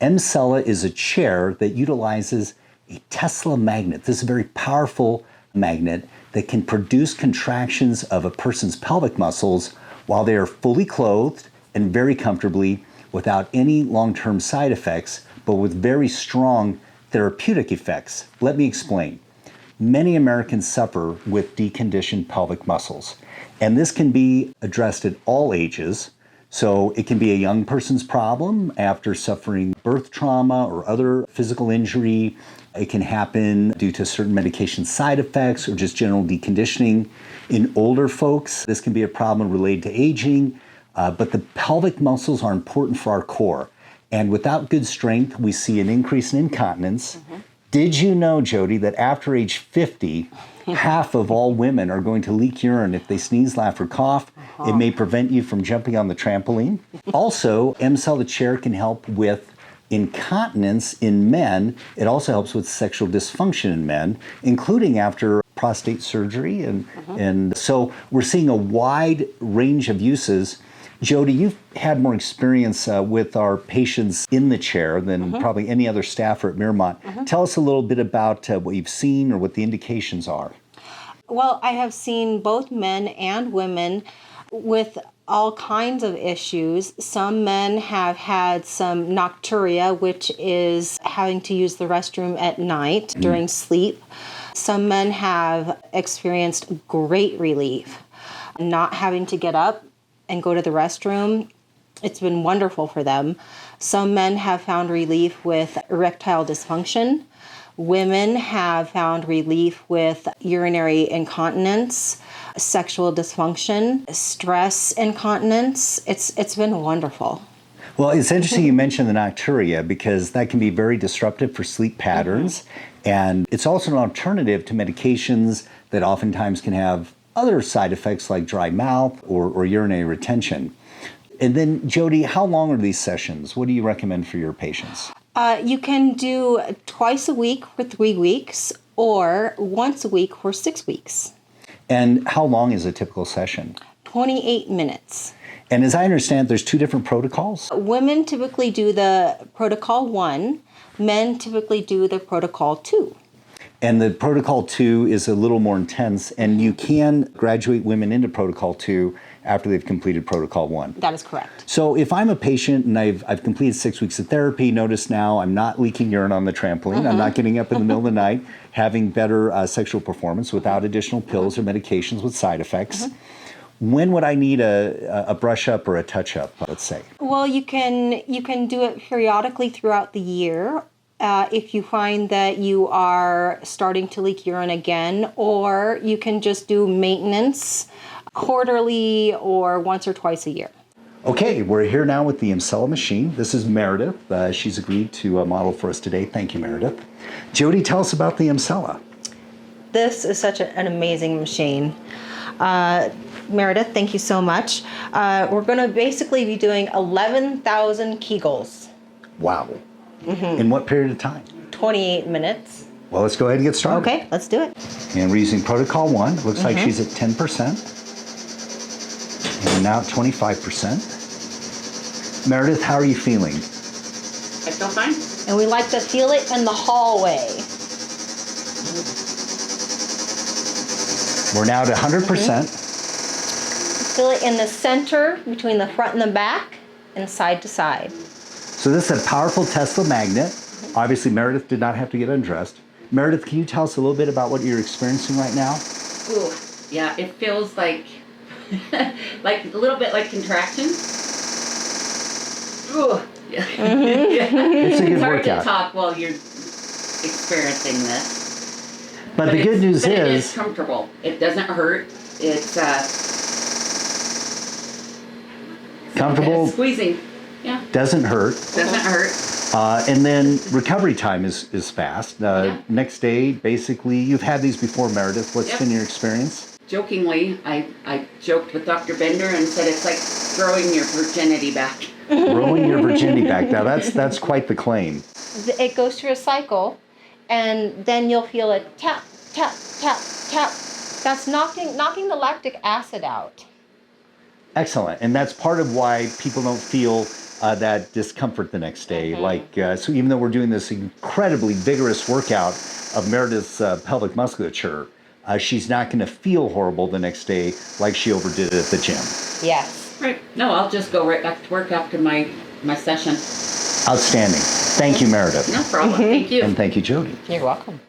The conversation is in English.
Emsella is a chair that utilizes a Tesla magnet. This is a very powerful magnet that can produce contractions of a person's pelvic muscles while they are fully clothed and very comfortably without any long-term side effects, but with very strong therapeutic effects. Let me explain. Many Americans suffer with deconditioned pelvic muscles, and this can be addressed at all ages. So it can be a young person's problem after suffering birth trauma or other physical injury. It can happen due to certain medication side effects or just general deconditioning. In older folks, this can be a problem related to aging, but the pelvic muscles are important for our core. And without good strength, we see an increase in incontinence. Did you know, Jody, that after age 50, half of all women are going to leak urine if they sneeze, laugh, or cough? It may prevent you from jumping on the trampoline. Also, Emsella chair can help with incontinence in men. It also helps with sexual dysfunction in men, including after prostate surgery. And so we're seeing a wide range of uses. Jody, you've had more experience with our patients in the chair than probably any other staffer at Miramont. Tell us a little bit about what you've seen or what the indications are. Well, I have seen both men and women with all kinds of issues. Some men have had some nocturia, which is having to use the restroom at night during sleep. Some men have experienced great relief, not having to get up and go to the restroom. It's been wonderful for them. Some men have found relief with erectile dysfunction. Women have found relief with urinary incontinence, sexual dysfunction, stress incontinence. It's been wonderful. Well, it's interesting you mentioned the nocturia because that can be very disruptive for sleep patterns. And it's also an alternative to medications that oftentimes can have other side effects like dry mouth or urinary retention. And then, Jody, how long are these sessions? What do you recommend for your patients? You can do twice a week for 3 weeks or once a week for 6 weeks. And how long is a typical session? 28 minutes. And as I understand, there's 2 different protocols? Women typically do the protocol 1. Men typically do the protocol 2. And the protocol 2 is a little more intense, and you can graduate women into protocol 2 after they've completed protocol 1. That is correct. So if I'm a patient and I've completed 6 weeks of therapy, notice now I'm not leaking urine on the trampoline, I'm not getting up in the middle of the night, having better sexual performance without additional pills or medications with side effects. When would I need a brush up or a touch up, let's say? Well, you can do it periodically throughout the year. If you find that you are starting to leak urine again, or you can just do maintenance quarterly or once or twice a year. Okay, we're here now with the Emsella machine. This is Meredith. She's agreed to model for us today. Thank you, Meredith. Jody, tell us about the Emsella. This is such an amazing machine. Meredith, thank you so much. We're going to basically be doing 11,000 Kegels. Wow. In what period of time? 28 minutes. Well, let's go ahead and get started. Okay, let's do it. And we're using protocol 1. It looks like she's at 10%. And now 25%. Meredith, how are you feeling? I feel fine. And we like to feel it in the hallway. We're now at 100%. Feel it in the center, between the front and the back, and side to side. So this is a powerful Tesla magnet. Obviously, Meredith did not have to get undressed. Meredith, can you tell us a little bit about what you're experiencing right now? Ooh, yeah, it feels like like a little bit like contractions. Ooh, yeah. It's a good It's hard workout. to talk while you're experiencing this. But the good news it is is comfortable. It doesn't hurt. It's comfortable, squeezing. Yeah. doesn't hurt. Doesn't hurt. And then recovery time is fast. Next day, basically, you've had these before, Meredith. What's been your experience? Jokingly, I joked with Dr. Bender and said it's like growing your virginity back. Growing your virginity back. Now, that's quite the claim. It goes through a cycle, and then you'll feel a tap, tap, tap, tap. That's knocking the lactic acid out. Excellent. And that's part of why people don't feel that discomfort the next day. So even though we're doing this incredibly vigorous workout of Meredith's pelvic musculature, she's not going to feel horrible the next day like she overdid it at the gym. Yes. Right. No, I'll just go right back to work after my session. Outstanding. Thank you, Meredith. No problem. Thank you. And thank you, Jody. You're welcome.